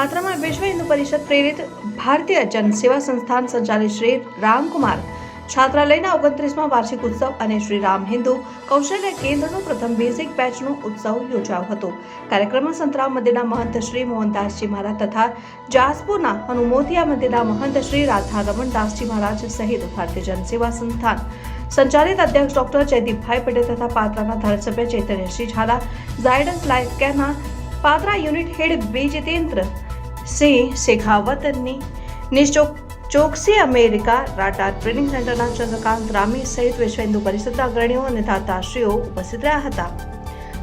પાત્રમાં વિશ્વ હિન્દુ પરિષદ પ્રેરિત ભારતીય જનસેવા સંસ્થાન સંચાલિત શ્રી રામકુમાર છાત્રાલયના 29મા વાર્ષિક ઉત્સવ અને શ્રી રામ હિન્દુ કૌશલ્ય કેન્દ્રનો પ્રથમ બેઝિક બેચનો ઉત્સવ યોજાયો હતો। કાર્યક્રમમાં સંતરામ મંદિરના મહંત શ્રી મોહનદાસજી મહારાજ તથા જાસપુરના હનુમોતિયા મંદિરના મહંત શ્રી રાધા રમણદાસજી મહારાજ સહિત ભારતીય જનસેવા સંસ્થાન સંચાલિત અધ્યક્ષ ડોક્ટર જયદીપભાઈ પટેલ તથા પાત્રાના ધારાસભ્ય ચૈતન્યસિંહ ઝાલા, ઝાયડસ લાઈફ કેરના પાત્રા યુનિટ હેડ વિજેન્દ્ર સિંહ શેખાવતની, નિશ્ચોક ચોકસી અમેરિકા રાટા ટ્રેનિંગ સેન્ટરના ચંદ્રકાંત રામી સહિત વિશ્વ હિન્દુ પરિષદના અગ્રણીઓ અને દાતાશ્રીઓ ઉપસ્થિત રહ્યા હતા।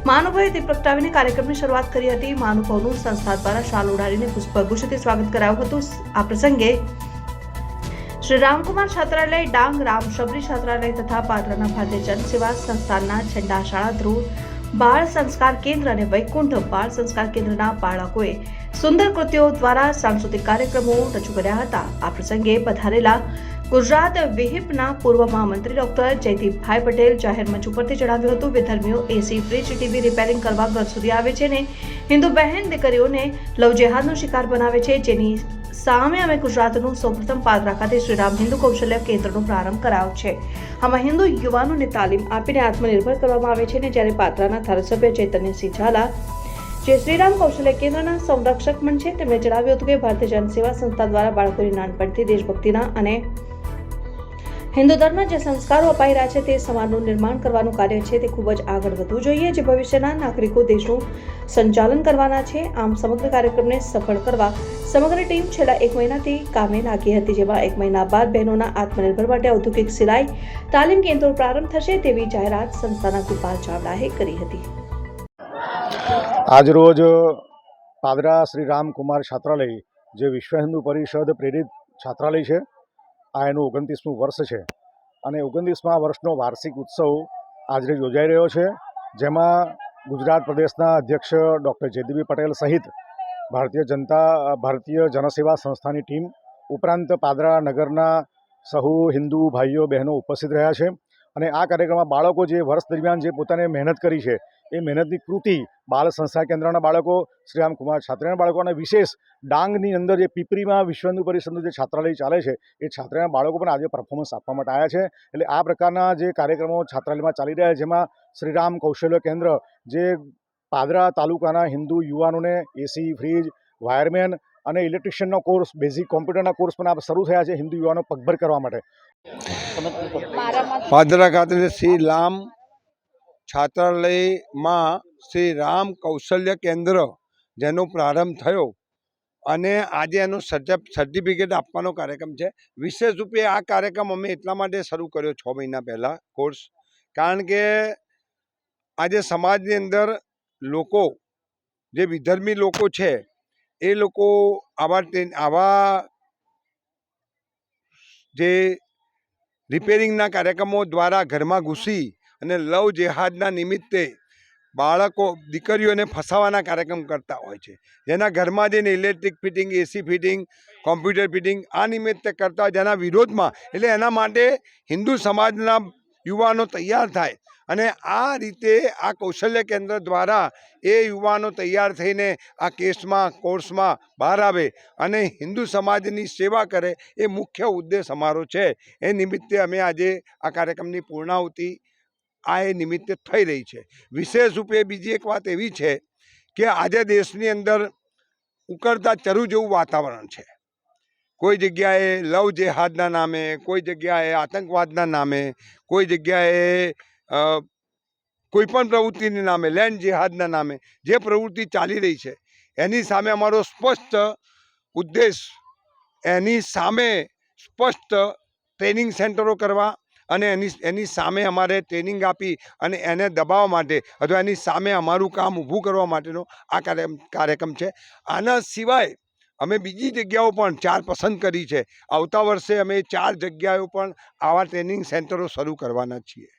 મહાનુભાવોએ દીપ પ્રગટાવીને કાર્યક્રમની શરૂઆત કરી હતી। મહાનુભાવોનું સંસ્થા દ્વારા શાલ ઉડાડીને પુષ્પગુચ્છથી સ્વાગત કરાયું હતું। આ પ્રસંગે શ્રી રામકુમાર છાત્રાલય, ડાંગ રામ શબરી છાત્રાલય તથા પાત્રના ભારતીય જનસેવા સંસ્થાનના છેંડા શાળા, ધ્રુવ બાળ સંસ્કાર કેન્દ્ર અને વૈકુંઠ બાળ સંસ્કાર કેન્દ્રના બાળકોએ સુંદર કૃતિઓ દ્વારા સાંસ્કૃતિક કાર્યક્રમો રજૂ કર્યા હતા। આ પ્રસંગે પધારેલા ગુજરાત વિહિપના પૂર્વ મહામંત્રી ડોક્ટર જયદીપભાઈ પટેલ જાહેર મંચ ઉપરથી જણાવ્યું હતું, વિધર્મીઓ એસી, ફ્રીજ, ટીવી રિપેરિંગ કરવા ઘર સુધી આવે છે ને હિન્દુ બહેન દીકરીઓને લવ જેહાદનો શિકાર બનાવે છે, જેની સામે અમે ગુજરાતનું સૌપ્રથમ પાદરા ખાતે શ્રીરામ હિન્દુ કૌશલ્ય કેન્દ્રનો પ્રારંભ કરાયો છે। આમાં હિન્દુ યુવાનોને તાલીમ આપીને આત્મનિર્ભર કરવામાં આવે છે ને જ્યારે પાત્રાના ધારાસભ્ય ચૈતન્યસિંહ ઝાલા, જે શ્રીરામ કૌશલ્ય કેન્દ્રના સંરક્ષક પણ છે, તેમણે જણાવ્યું હતું કે ભારતીય જનસેવા સંસ્થા દ્વારા બાળકોને નાનપણથી દેશભક્તિના અને હિન્દુ ધર્મના જે સંસ્કારો અપાઈ રહ્યા છે તે સમાજનું નિર્માણ કરવાનું કાર્ય છે તે ખૂબ જ આગળ વધવું જોઈએ, જે ભવિષ્યના નાગરિકો દેશનું સંચાલન કરવાના છે। આમ સમગ્ર કાર્યક્રમને સફળ કરવા સમગ્ર ટીમ છેલ્લા 1 મહિનાથી કામે લાગી હતી, જેમાં 1 મહિના બાદ બહેનોના આત્મનિર્ભર માટે ઔદ્યોગિક સિલાઈ તાલીમ કેન્દ્રો પ્રારંભ થશે તેવી જાહેરાત સંસ્થાના ગોપાલ ચાવડાએ કરી હતી। આજરોજ પાદરા શ્રી રામકુમાર છાત્રાલય, જે વિશ્વ હિન્દુ પરિષદ પ્રેરિત છાત્રાલય છે, આ એનું 29મું વર્ષ છે અને 29મા વર્ષનો વાર્ષિક ઉત્સવ આજે યોજાઈ રહ્યો છે, જેમાં ગુજરાત પ્રદેશના અધ્યક્ષ ડૉક્ટર જયદીપભાઈ પટેલ સહિત ભારતીય જનસેવા સંસ્થાની ટીમ ઉપરાંત પાદરા નગરના સહુ હિન્દુ ભાઈઓ બહેનો ઉપસ્થિત રહ્યા છે અને આ કાર્યક્રમમાં બાળકો જે વર્ષ દરમિયાન જે પોતાને મહેનત કરી છે એ મહેનતની કૃતિ બાળ સંસ્કાર કેન્દ્રના બાળકો, શ્રી રામકુમાર છાત્રાલયના બાળકો અને વિશેષ ડાંગની અંદર જે પીપરીમાં વિશ્વ હિન્દુ પરિષદનું જે છાત્રાલય ચાલે છે એ છાત્રાલયના બાળકો પણ આજે પરફોર્મન્સ આપવા માટે આવ્યા છે। એટલે આ પ્રકારના જે કાર્યક્રમો છાત્રાલયમાં ચાલી રહ્યા છે, જેમાં શ્રીરામ કૌશલ્ય કેન્દ્ર જે પાદરા તાલુકાના હિન્દુ યુવાનોને એસી, ફ્રીજ, વાયરમેન અને ઇલેક્ટ્રિશિયનનો કોર્સ, બેઝિક કોમ્પ્યુટરના કોર્સ પણ શરૂ થયા છે હિન્દુ યુવાનો પગભર કરવા માટે। પાદરા ખાતે શ્રી રામ છાત્રાલયમાં શ્રી રામ કૌશલ્ય કેન્દ્ર જેનો પ્રારંભ થયો અને આજે એનું સર્ટિફિકેટ આપવાનો કાર્યક્રમ છે। વિશેષ રૂપે આ કાર્યક્રમ અમે એટલા માટે શરૂ કર્યો 6 મહિના પહેલાં કોર્સ, કારણ કે આજે સમાજની અંદર લોકો જે વિધર્મી લોકો છે એ લોકો આવા જે રિપેરિંગના કાર્યક્રમો દ્વારા ઘરમાં ઘૂસી અને લવ જેહાદના નિમિત્તે બાળકો, દીકરીઓને ફસાવાના કાર્યક્રમ કરતા હોય છે, જેના ઘરમાં જઈને ઇલેક્ટ્રિક ફિટિંગ, એસી ફિટિંગ, કોમ્પ્યુટર ફિટિંગ આ નિમિત્તે કરતા હોય, જેના વિરોધમાં એટલે એના માટે હિન્દુ સમાજના યુવાનો તૈયાર થાય અને આ રીતે આ કૌશલ્ય કેન્દ્ર દ્વારા એ યુવાનો તૈયાર થઈને આ કોર્સમાં બહાર આવે અને હિન્દુ સમાજની સેવા કરે એ મુખ્ય ઉદ્દેશ અમારો છે। એ નિમિત્તે અમે આજે આ કાર્યક્રમની પૂર્ણાહુતિ એ નિમિત્તે થઈ રહી છે। વિશેષ રૂપે બીજી એક વાત એવી છે કે આજે દેશની અંદર ઉકળતા ચરુ જેવું વાતાવરણ છે। કોઈ જગ્યાએ લવ જેહાદના નામે, કોઈ જગ્યાએ આતંકવાદના નામે, કોઈ જગ્યાએ કોઈ પણ પ્રવૃત્તિના નામે, લેન્ડ જેહાદના નામે જે પ્રવૃત્તિ ચાલી રહી છે એની સામે અમારો સ્પષ્ટ ઉદ્દેશ, એની સામે સ્પષ્ટ ટ્રેનિંગ સેન્ટરો કરવા અને એની સામે અમારે ટ્રેનિંગ આપી અને એને દબાવવા માટે અથવા એની સામે અમારું કામ ઊભું કરવા માટેનો આ કાર્યક્રમ છે। આના સિવાય અમે બીજી જગ્યાઓ પણ 4 પસંદ કરી છે। આવતા વર્ષે અમે 4 જગ્યાઓ પણ આવા ટ્રેનિંગ સેન્ટરો શરૂ કરવાના છીએ।